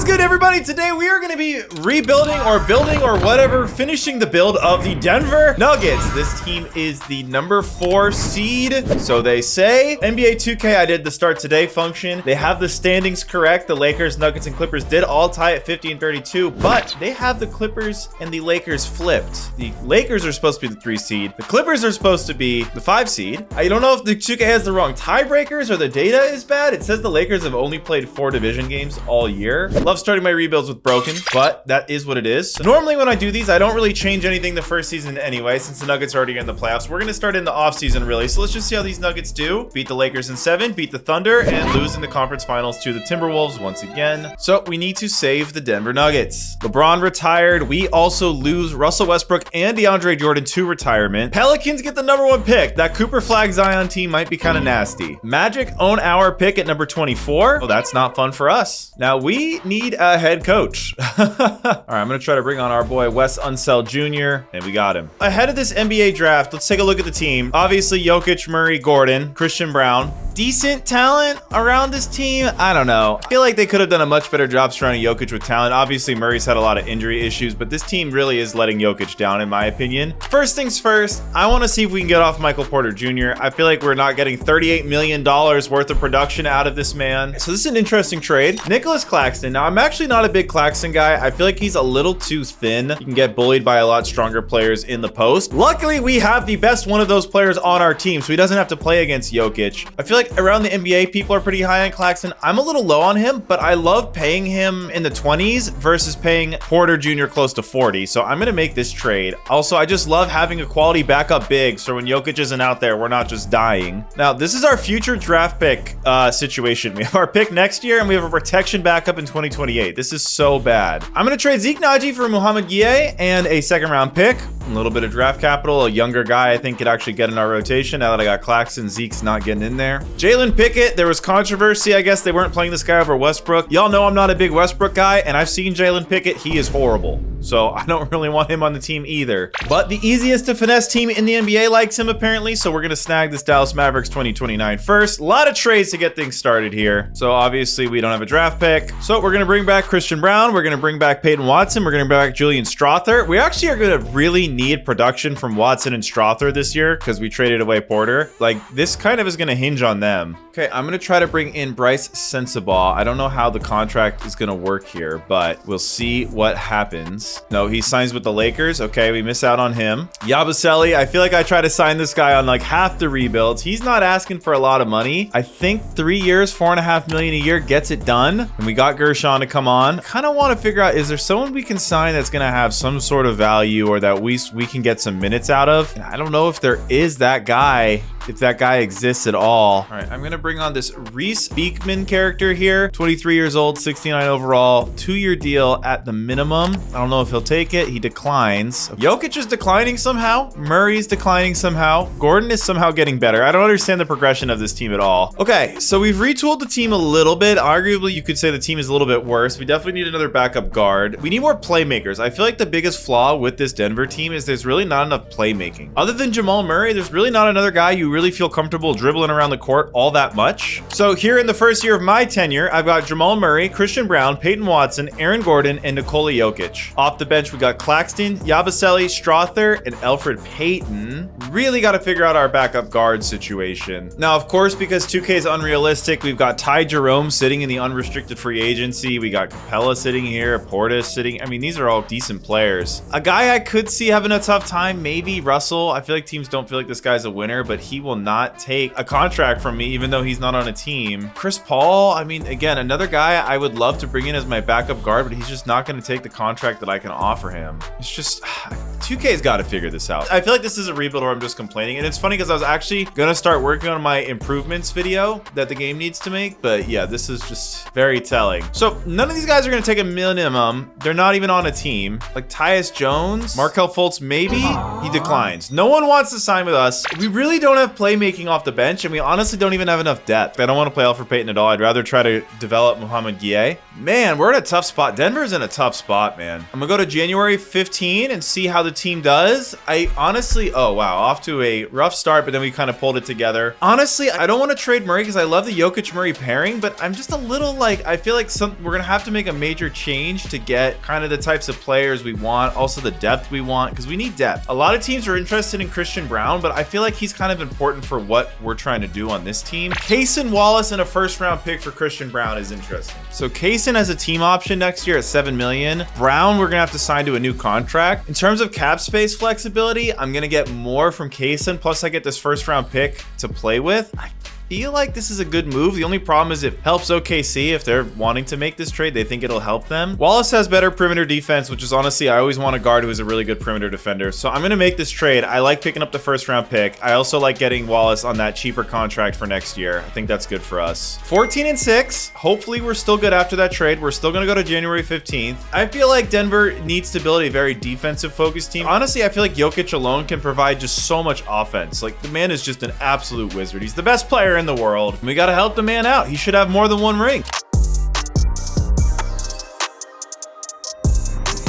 good, everybody? Today we are going to be rebuilding or building or whatever, finishing the build of the Denver Nuggets. This team is the number 4 seed, so they say. NBA 2K, I did the start today function. They have the standings correct. The Lakers, Nuggets, and Clippers did all tie at 50 and 32, but they have the Clippers and the Lakers flipped. The Lakers are supposed to be the 3 seed. The Clippers are supposed to be the 5 seed. I don't know if the 2K has the wrong tiebreakers or the data is bad. It says the Lakers have only played 4 division games all year. Love starting my rebuilds with broken, but that is what it is. So normally when I do these, I don't really change anything the first season anyway, since the Nuggets are already in the playoffs. We're going to start in the off season really. So let's just see how these Nuggets do. Beat the Lakers in 7, beat the Thunder, and lose in the conference finals to the Timberwolves once again. So we need to save the Denver Nuggets. LeBron retired. We also lose Russell Westbrook and DeAndre Jordan to retirement. Pelicans get the number 1 pick. That Cooper Flag Zion team might be kind of nasty. Magic own our pick at number 24. Well, that's not fun for us. Now we need a head coach. All right, I'm gonna try to bring on our boy Wes Unseld Jr. and we got him. Ahead of this NBA draft, let's take a look at the team. Obviously, Jokic, Murray, Gordon, Christian Brown. Decent talent around this team. I don't know. I feel like they could have done a much better job surrounding Jokic with talent. Obviously, Murray's had a lot of injury issues, but this team really is letting Jokic down, in my opinion. First things first, I want to see if we can get off Michael Porter Jr. I feel like we're not getting $38 million worth of production out of this man. So this is an interesting trade. Nicholas Claxton. Now, I'm actually not a big Claxton guy. I feel like he's a little too thin. You can get bullied by a lot stronger players in the post. Luckily, we have the best one of those players on our team, so he doesn't have to play against Jokic. I feel like around the NBA, people are pretty high on Claxton. I'm a little low on him, but I love paying him in the 20s versus paying Porter Jr. close to 40. So I'm going to make this trade. Also, I just love having a quality backup big, so when Jokic isn't out there, we're not just dying. Now, this is our future draft pick situation. We have our pick next year, and we have a protection backup in 2028. This is so bad. I'm going to trade Zeke Naji for Muhammad Gueye and a 2nd round pick. A little bit of draft capital. A younger guy I think could actually get in our rotation. Now that I got Claxton, Zeke's not getting in there. Jalen Pickett, there was controversy. I guess they weren't playing this guy over Westbrook. Y'all know I'm not a big Westbrook guy, and I've seen Jalen Pickett. He is horrible. So I don't really want him on the team either. But the easiest to finesse team in the NBA likes him apparently. So we're going to snag this Dallas Mavericks 2029 first. A lot of trades to get things started here. So obviously we don't have a draft pick. So we're going to bring back Christian Brown. We're going to bring back Peyton Watson. We're going to bring back Julian Strawther. We actually are going to really need production from Watson and Strawther this year because we traded away Porter. Like this kind of is going to hinge on them. Okay, I'm going to try to bring in Bryce Sensabaugh. I don't know how the contract is going to work here, but we'll see what happens. No, he signs with the Lakers. Okay, we miss out on him. Yabusele, I feel like I try to sign this guy on like half the rebuilds. He's not asking for a lot of money. I think 3 years, $4.5 million a year gets it done. And we got Gershon to come on. Kind of want to figure out, is there someone we can sign that's going to have some sort of value or that we can get some minutes out of? And I don't know if there is that guy, if that guy exists at all. All right, I'm going to bring on this Reese Beekman character here. 23 years old, 69 overall, 2-year deal at the minimum. I don't know if he'll take it. He declines. Jokic is declining somehow. Murray's declining somehow. Gordon is somehow getting better. I don't understand the progression of this team at all. Okay, so we've retooled the team a little bit. Arguably, you could say the team is a little bit worse. We definitely need another backup guard. We need more playmakers. I feel like the biggest flaw with this Denver team is there's really not enough playmaking. Other than Jamal Murray, there's really not another guy you really feel comfortable dribbling around the court all that much. So here in the first year of my tenure, I've got Jamal Murray, Christian Brown, Peyton Watson, Aaron Gordon, and Nikola Jokic. Off the bench, we got Claxton, Yabusele, Strawther, and Elfrid Payton. Really got to figure out our backup guard situation. Now, of course, because 2K is unrealistic, we've got Ty Jerome sitting in the unrestricted free agency. We got Capella sitting here, Portis sitting. I mean, these are all decent players. A guy I could see having a tough time, maybe Russell. I feel like teams don't feel like this guy's a winner, but he will not take a contract from me, even though he's not on a team. Chris Paul, I mean, again, another guy I would love to bring in as my backup guard, but he's just not going to take the contract that I can offer him. It's just 2K's got to figure this out. I feel like this is a rebuild where I'm just complaining, and it's funny because I was actually going to start working on my improvements video that the game needs to make, but yeah, this is just very telling. So none of these guys are going to take a minimum. They're not even on a team. Like Tyus Jones, Markelle Fultz, maybe. He declines. No one wants to sign with us. We really don't have playmaking off the bench, and we honestly don't even have enough depth. I don't want to play Elfrid Payton at all. I'd rather try to develop Muhammad Gueye. Man, we're in a tough spot. Denver's in a tough spot, man. I'm gonna go to January 15 and see how the team does. I honestly, oh wow, off to a rough start, but then we kind of pulled it together. Honestly, I don't want to trade Murray because I love the Jokic Murray pairing, but I'm just a little like, I feel like we're gonna have to make a major change to get kind of the types of players we want, also the depth we want, because we need depth. A lot of teams are interested in Christian Brown, but I feel like he's kind of important for what we're trying to do on this team. Kaysen Wallace and a first round pick for Christian Brown is interesting. So Kaysen has a team option next year at $7 million. Brown, we're gonna have to sign to a new contract. In terms of cap space flexibility, I'm gonna get more from Kaysen, plus I get this first round pick to play with. I feel like this is a good move. The only problem is it helps OKC if they're wanting to make this trade. They think it'll help them. Wallace has better perimeter defense, which is honestly, I always want a guard who is a really good perimeter defender. So I'm going to make this trade. I like picking up the first round pick. I also like getting Wallace on that cheaper contract for next year. I think that's good for us. 14-6. Hopefully we're still good after that trade. We're still going to go to January 15th. I feel like Denver needs to build a very defensive focused team. Honestly, I feel like Jokic alone can provide just so much offense. Like the man is just an absolute wizard. He's the best player in the world. We got to help the man out. He should have more than one ring.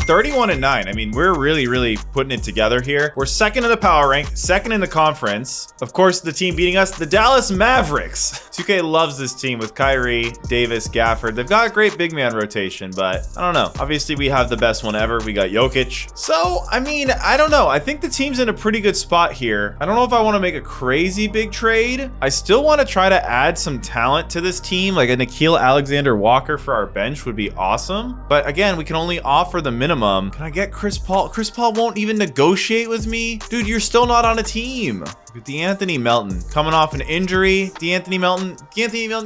31-9. I mean, we're really putting it together here. We're second in the power rank, second in the conference. Of course, the team beating us, the Dallas Mavericks. 2K loves this team with Kyrie, Davis, Gafford. They've got a great big man rotation, but I don't know. Obviously, we have the best one ever. We got Jokic. So, I mean, I don't know. I think the team's in a pretty good spot here. I don't know if I want to make a crazy big trade. I still want to try to add some talent to this team, like a Nickeil Alexander-Walker for our bench would be awesome. But again, we can only offer the minimum. Can I get Chris Paul? Chris Paul won't even negotiate with me. Dude, you're still not on a team. D'Anthony Melton coming off an injury. D'Anthony Melton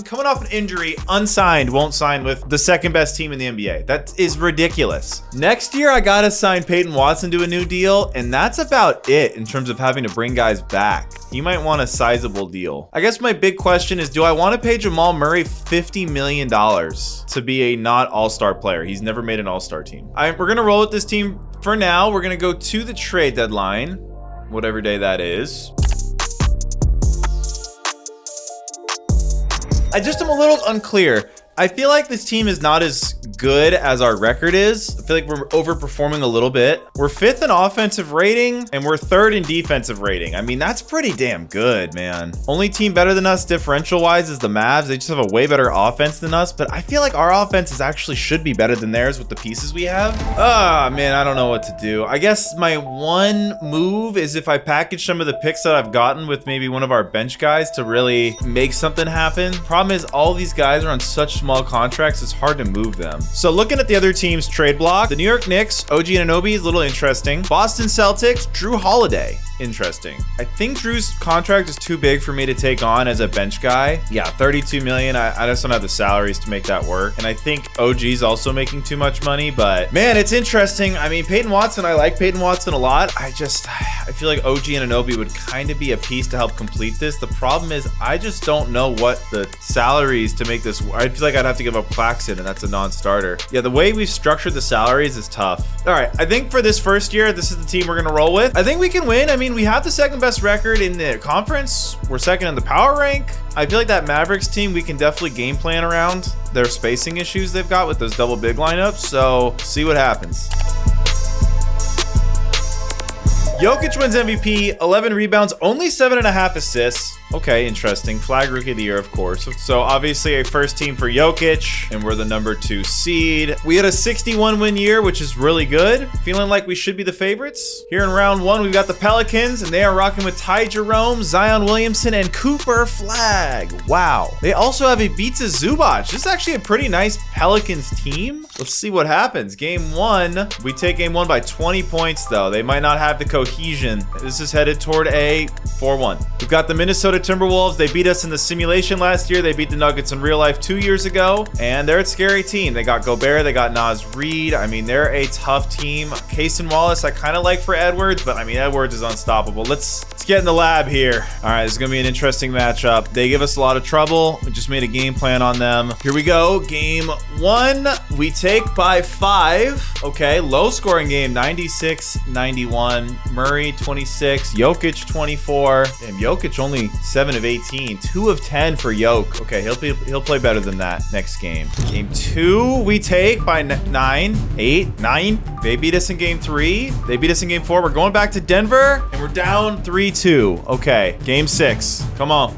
coming off an injury, unsigned, won't sign with the second best team in the NBA. That is ridiculous. Next year, I gotta sign Peyton Watson to a new deal, and that's about it in terms of having to bring guys back. You might want a sizable deal. I guess my big question is, do I want to pay Jamal Murray $50 million to be a not all-star player? He's never made an all-star team. We're gonna roll with this team for now. We're gonna go to the trade deadline, whatever day that is. I just am a little unclear. I feel like this team is not as good as our record is. I feel like we're overperforming a little bit. We're 5th in offensive rating and we're 3rd in defensive rating. I mean, that's pretty damn good, man. Only team better than us differential wise is the Mavs. They just have a way better offense than us, but I feel like our offense actually should be better than theirs with the pieces we have. Man, I don't know what to do. I guess my one move is if I package some of the picks that I've gotten with maybe one of our bench guys to really make something happen. Problem is all these guys are on such small contracts, it's hard to move them. So looking at the other team's trade block, the New York Knicks, OG Anunoby is a little interesting. Boston Celtics, Drew Holiday. Interesting. I think Drew's contract is too big for me to take on as a bench guy. Yeah, $32 million. I just don't have the salaries to make that work. And I think OG's also making too much money, but man, it's interesting. I mean, Peyton Watson, I like Peyton Watson a lot. I feel like OG and Anunoby would kind of be a piece to help complete this. The problem is I just don't know what the salaries to make this. I feel like I'd have to give up Claxton, and that's a non-starter. Yeah, the way we've structured the salaries is tough. All right, I think for this first year, this is the team we're going to roll with. I think we can win. I mean, we have the second best record in the conference. We're second in the power rank. I feel like that Mavericks team, we can definitely game plan around their spacing issues they've got with those double big lineups. So see what happens. Jokic wins MVP, 11 rebounds, only 7.5 assists. Okay, interesting. Flag Rookie of the Year, of course. So obviously a first team for Jokic, and we're the number 2 seed. We had a 61-win year, which is really good. Feeling like we should be the favorites. Here in round 1, we've got the Pelicans, and they are rocking with Ty Jerome, Zion Williamson, and Cooper Flag. Wow. They also have a Ivica Zubac. This is actually a pretty nice Pelicans team. Let's see what happens. Game 1, we take game 1 by 20 points, though. They might not have the cohesion. This is headed toward a 4-1. We've got the Minnesota Timberwolves. They beat us in the simulation last year. They beat the Nuggets in real life 2 years ago, and they're a scary team. They got Gobert, they got Naz Reid. I mean, they're a tough team. Kaysen Wallace, I kind of like for Edwards, but I mean, Edwards is unstoppable. Let's get in the lab here. All right, this is gonna be an interesting matchup. They give us a lot of trouble. We just made a game plan on them. Here we go. Game 1, we take by 5. Okay, low scoring game, 96-91. Murray 26, Jokic 24. Damn, Jokic only 7 of 18, 2 of 10 for Jokic. Okay, he'll play better than that next game. Game 2, we take by 9, 8, 9. They beat us in game 3. They beat us in game 4. We're going back to Denver, and we're down 3-2. Okay, game 6. Come on.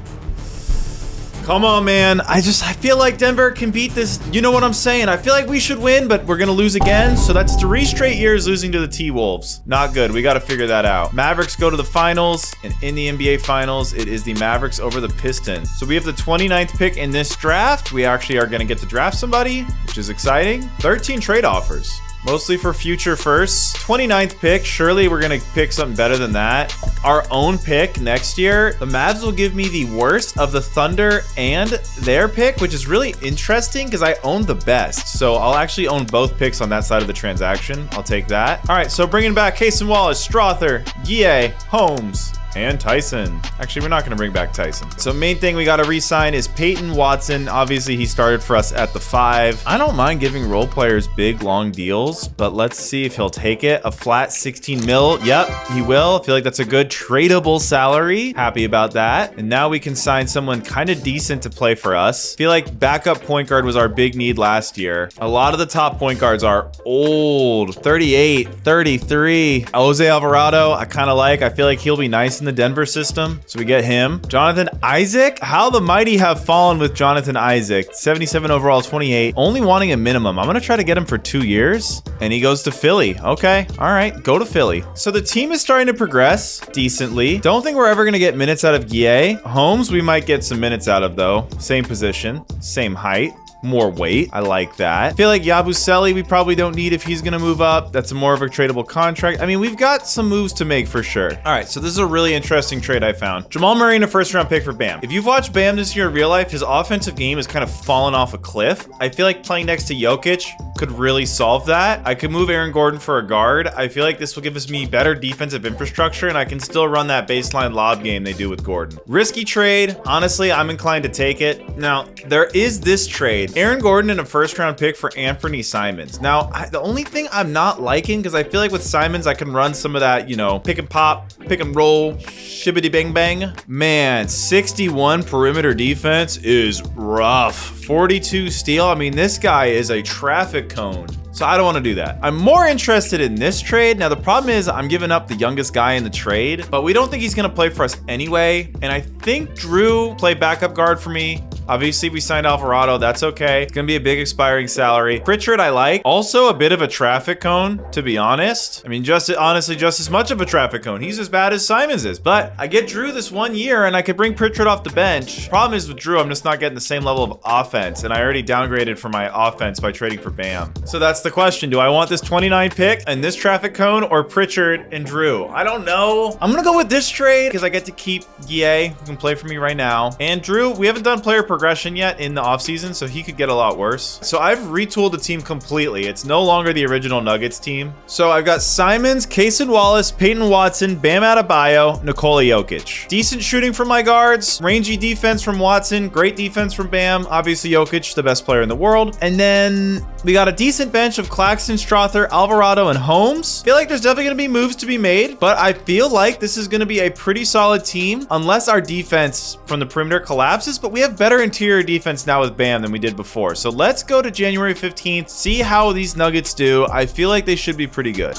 Come on, man. I feel like Denver can beat this. You know what I'm saying? I feel like we should win, but we're going to lose again. So that's 3 straight years losing to the T-Wolves. Not good. We got to figure that out. Mavericks go to the finals, and in the NBA finals, it is the Mavericks over the Pistons. So we have the 29th pick in this draft. We actually are going to get to draft somebody, which is exciting. 13 trade offers. Mostly for future firsts. 29th pick. Surely we're going to pick something better than that. Our own pick next year. The Mavs will give me the worst of the Thunder and their pick, which is really interesting because I own the best. So I'll actually own both picks on that side of the transaction. I'll take that. All right, so bringing back Cason Wallace, Strother, Guille, Holmes, and Tyson. Actually, we're not going to bring back Tyson. So main thing we got to re-sign is Peyton Watson. Obviously, he started for us at the 5. I don't mind giving role players big, long deals, but let's see if he'll take it. A flat 16 mil. Yep, he will. I feel like that's a good tradable salary. Happy about that. And now we can sign someone kind of decent to play for us. I feel like backup point guard was our big need last year. A lot of the top point guards are old. 38, 33. Jose Alvarado, I kind of like. I feel like he'll be nice in the Denver system, so we get him. Jonathan Isaac, how the mighty have fallen with Jonathan Isaac. 77 overall, 28, only wanting a minimum. I'm gonna try to get him for 2 years, and he goes to Philly. Okay, all right, go to Philly. So the team is starting to progress decently. Don't think we're ever gonna get minutes out of Guille. Holmes, we might get some minutes out of though. Same position, same height. More weight. I like that. I feel like Yabusele we probably don't need if he's gonna move up. That's more of a tradable contract. I mean, we've got some moves to make for sure. All right, so this is a really interesting trade I found. Jamal Murray in a first-round pick for Bam. If you've watched Bam this year in real life, his offensive game has kind of fallen off a cliff. I feel like playing next to Jokic could really solve that. I could move Aaron Gordon for a guard. I feel like this will give us me better defensive infrastructure, and I can still run that baseline lob game they do with Gordon. Risky trade. Honestly, I'm inclined to take it. Now, there is this trade. Aaron Gordon in a first-round pick for Anthony Simons. Now, the only thing I'm not liking, because I feel like with Simons, I can run some of that, you know, pick and pop, pick and roll, shibbity bang bang. Man, 61 perimeter defense is rough. 42 steal. I mean, this guy is a traffic cone. So I don't want to do that. I'm more interested in this trade. Now, the problem is I'm giving up the youngest guy in the trade, but we don't think he's going to play for us anyway. And I think Drew played backup guard for me. Obviously, we signed Alvarado. That's okay. It's going to be a big expiring salary. Pritchard, I like. Also, a bit of a traffic cone, to be honest. I mean, honestly, just as much of a traffic cone. He's as bad as Simons is. But I get Drew this 1 year, and I could bring Pritchard off the bench. Problem is with Drew, I'm just not getting the same level of offense. And I already downgraded for my offense by trading for Bam. So that's the question. Do I want this 29 pick and this traffic cone, or Pritchard and Drew? I don't know. I'm going to go with this trade because I get to keep Guille, who can play for me right now. And Drew, we haven't done player progression yet in the offseason, so he could get a lot worse. So I've retooled the team completely. It's no longer the original Nuggets team. So I've got Simons, Cason Wallace, Peyton Watson, Bam Adebayo, Nikola Jokic. Decent shooting from my guards, rangy defense from Watson, great defense from Bam. Obviously Jokic, the best player in the world. And then we got a decent bench of Claxton, Strother, Alvarado, and Holmes. I feel like there's definitely going to be moves to be made, but I feel like this is going to be a pretty solid team unless our defense from the perimeter collapses, but we have better interior defense now with Bam than we did before. So let's go to January 15th, see how these Nuggets do. I feel like they should be pretty good.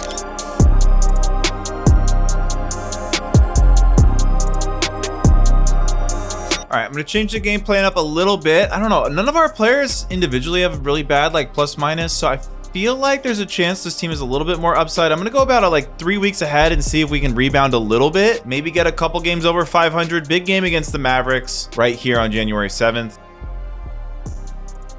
All right, I'm going to change the game plan up a little bit. I don't know. None of our players individually have really bad, like, plus minus, so I feel like there's a chance this team is a little bit more upside. I'm going to go about like 3 weeks ahead and see if we can rebound a little bit. Maybe get a couple games over 500. Big game against the Mavericks right here on January 7th.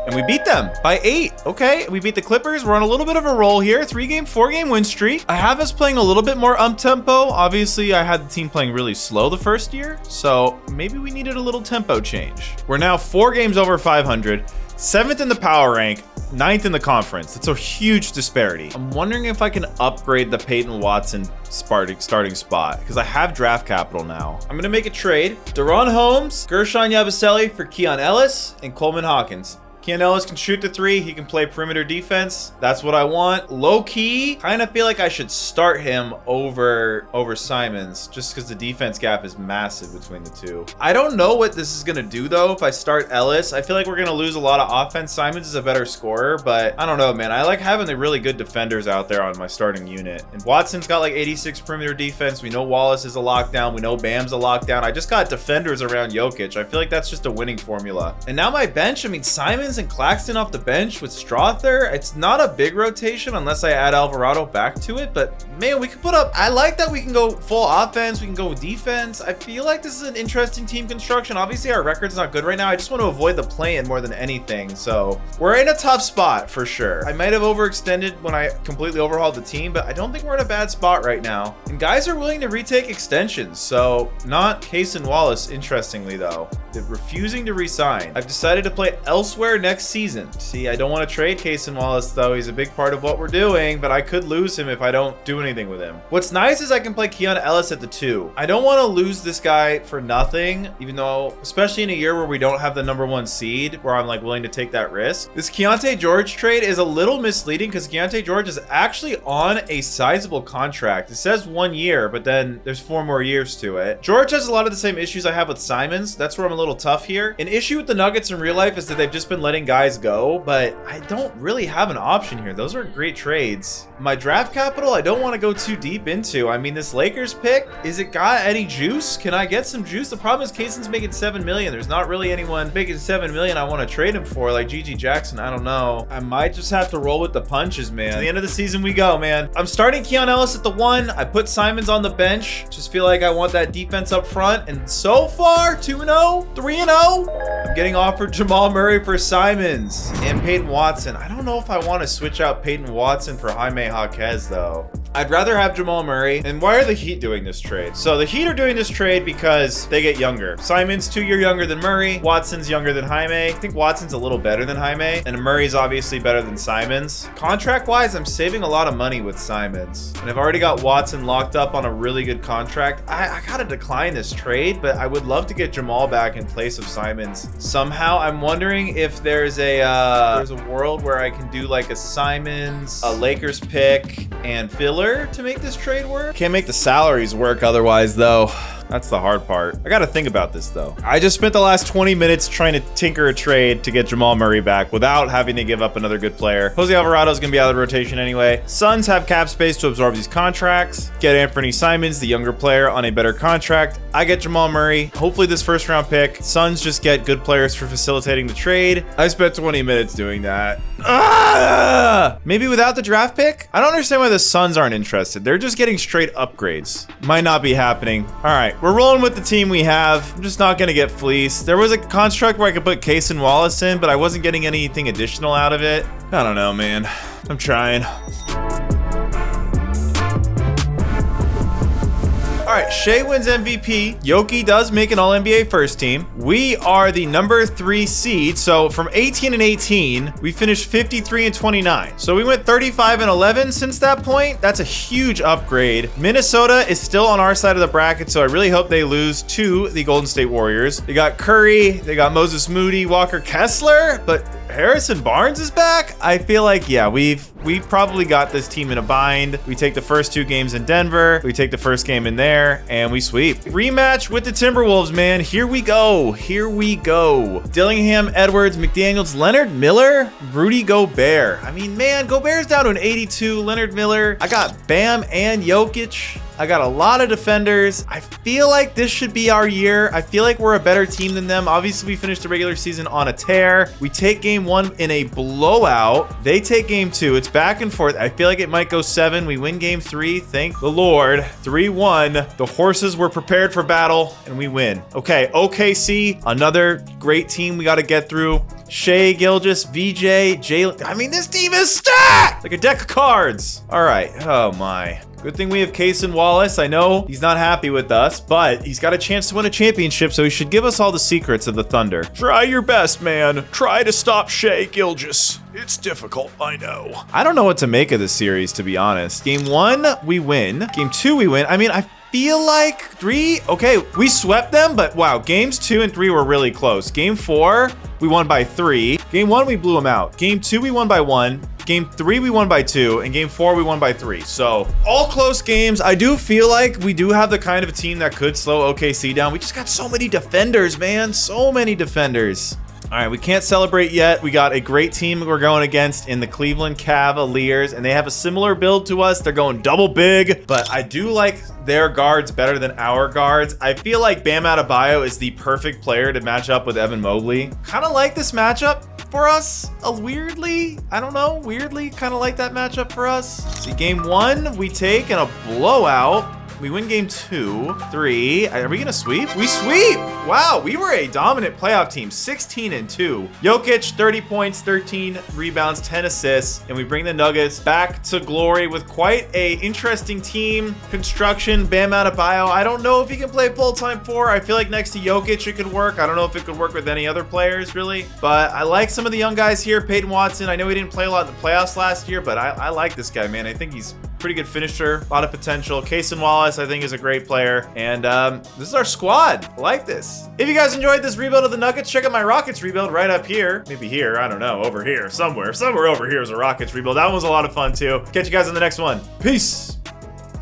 And we beat them by 8. Okay, we beat the Clippers. We're on a little bit of a roll here. 3-game, 4-game win streak. I have us playing a little bit more up-tempo. Obviously, I had the team playing really slow the first year, so maybe we needed a little tempo change. We're now 4 games over 500. 7th in the power rank, 9th in the conference. That's a huge disparity. I'm wondering if I can upgrade the Peyton Watson starting spot because I have draft capital now. I'm going to make a trade. Deron Holmes, Gershon Yabusele for Keon Ellis, and Coleman Hawkins. Keon Ellis can shoot the three. He can play perimeter defense. That's what I want. Low key, kind of feel like I should start him over Simons just because the defense gap is massive between the two. I don't know what this is going to do though. If I start Ellis, I feel like we're going to lose a lot of offense. Simons is a better scorer, but I don't know, man. I like having the really good defenders out there on my starting unit. And Watson's got like 86 perimeter defense. We know Wallace is a lockdown. We know Bam's a lockdown. I just got defenders around Jokic. I feel like that's just a winning formula. And now my bench, I mean, Simons and Claxton off the bench with Strother. It's not a big rotation unless I add Alvarado back to it, but man, we can put up, I like that we can go full offense. We can go defense. I feel like this is an interesting team construction. Obviously our record's not good right now. I just want to avoid the play-in more than anything. So we're in a tough spot for sure. I might have overextended when I completely overhauled the team, but I don't think we're in a bad spot right now. And guys are willing to retake extensions. So not Case and Wallace, interestingly though. They're refusing to resign. I've decided to play elsewhere next season. See, I don't want to trade Case and Wallace though. He's a big part of what we're doing, but I could lose him if I don't do anything with him. What's nice is I can play Keon Ellis at the 2. I don't want to lose this guy for nothing, even though, especially in a year where we don't have the #1 seed, where I'm like willing to take that risk. This Keontae George trade is a little misleading because Keontae George is actually on a sizable contract. It says 1 year, but then there's 4 more years to it. George has a lot of the same issues I have with Simons. That's where I'm a little tough here. An issue with the Nuggets in real life is that they've just been letting guys go, but I don't really have an option here. Those are great trades. My draft capital, I don't want to go too deep into. I mean, this Lakers pick, is it got any juice? Can I get some juice? The problem is Kaysen's making $7 million. There's not really anyone making $7 million I want to trade him for, like GG Jackson. I don't know. I might just have to roll with the punches, man. To the end of the season we go, man. I'm starting Keon Ellis at the 1. I put Simons on the bench. Just feel like I want that defense up front. And so far, 2-0, 3-0. I'm getting offered Jamal Murray for Simons and Peyton Watson. I don't know if I want to switch out Peyton Watson for Jaime Jaquez though. I'd rather have Jamal Murray. And why are the Heat doing this trade? So the Heat are doing this trade because they get younger. Simon's 2 years younger than Murray. Watson's younger than Jaime. I think Watson's a little better than Jaime. And Murray's obviously better than Simons. Contract-wise, I'm saving a lot of money with Simons. And I've already got Watson locked up on a really good contract. I gotta decline this trade, but I would love to get Jamal back in place of Simons. Somehow, I'm wondering if there's a world where I can do like a Simons, a Lakers pick, and filler to make this trade work. Can't make the salaries work otherwise though. That's the hard part. I gotta think about this though. I just spent the last 20 minutes trying to tinker a trade to get Jamal Murray back without having to give up another good player. Jose Alvarado is gonna be out of the rotation anyway. Suns have cap space to absorb these contracts. Get Anthony Simons, the younger player, on a better contract. I get Jamal Murray. Hopefully this first round pick. Suns just get good players for facilitating the trade. I spent 20 minutes doing that. Maybe without the draft pick? I don't understand why the Suns aren't interested. They're just getting straight upgrades. Might not be happening. All right. We're rolling with the team we have. I'm just not going to get fleeced. There was a construct where I could put Case and Wallace in, but I wasn't getting anything additional out of it. I don't know, man. I'm trying. All right, Shea wins MVP. Jokic does make an All-NBA first team. We are the #3 seed. So from 18-18, we finished 53-29. So we went 35-11 since that point. That's a huge upgrade. Minnesota is still on our side of the bracket, so I really hope they lose to the Golden State Warriors. They got Curry, they got Moses Moody, Walker Kessler, but Harrison Barnes is back. I feel like, yeah, we probably got this team in a bind. We take the first 2 games in Denver. We take the first game in there and we sweep. Rematch with the Timberwolves, man. Here we go. Here we go. Dillingham, Edwards, McDaniels, Leonard Miller, Rudy Gobert. I mean, man, Gobert's down to an 82. Leonard Miller. I got Bam and Jokic. I got a lot of defenders. I feel like this should be our year. I feel like we're a better team than them. Obviously, we finished the regular season on a tear. We take game 1 in a blowout. They take game 2. It's back and forth. I feel like it might go 7. We win game 3. Thank the Lord. 3-1. The horses were prepared for battle and we win. Okay, OKC, another great team we got to get through. Shea Gilgeous, VJ, Jalen. I mean, this team is stacked like a deck of cards. All right. Oh my. Good thing we have Case and Wallace. I know he's not happy with us, but he's got a chance to win a championship, so he should give us all the secrets of the Thunder. Try your best, man. Try to stop Shea Gilgeous. It's difficult, I know. I don't know what to make of this series, to be honest. Game 1, we win. Game 2, we win. I mean, I feel like 3. Okay, we swept them, but wow, games 2 and 3 were really close. Game 4, we won by 3. Game 1, we blew them out. Game 2, we won by 1. Game 3, we won by 2, and Game 4, we won by 3. So all close games. I do feel like we do have the kind of team that could slow OKC down. We just got so many defenders, man. So many defenders. All right, we can't celebrate yet. We got a great team we're going against in the Cleveland Cavaliers, and they have a similar build to us. They're going double big, but I do like their guards better than our guards. I feel like Bam Adebayo is the perfect player to match up with Evan Mobley. Kind of like this matchup for us. Weirdly, I don't know, weirdly kind of like that matchup for us. See, game 1, we take in a blowout. We win game 2, 3. Are we gonna sweep? We sweep! Wow, we were a dominant playoff team, 16-2. Jokic, 30 points, 13 rebounds, 10 assists, and we bring the Nuggets back to glory with quite a interesting team construction. Bam Adebayo, I don't know if he can play full-time 4. I feel like next to Jokic it could work. I don't know if it could work with any other players really, but I like some of the young guys here. Peyton Watson, I know he didn't play a lot in the playoffs last year, but I like this guy, man. I think he's pretty good finisher, a lot of potential. Cason Wallace, I think, is a great player. And this is our squad. I like this. If you guys enjoyed this rebuild of the Nuggets, check out my Rockets rebuild right up here. Maybe here, I don't know, over here, somewhere over here is a Rockets rebuild. That one was a lot of fun too. Catch you guys in the next one. Peace.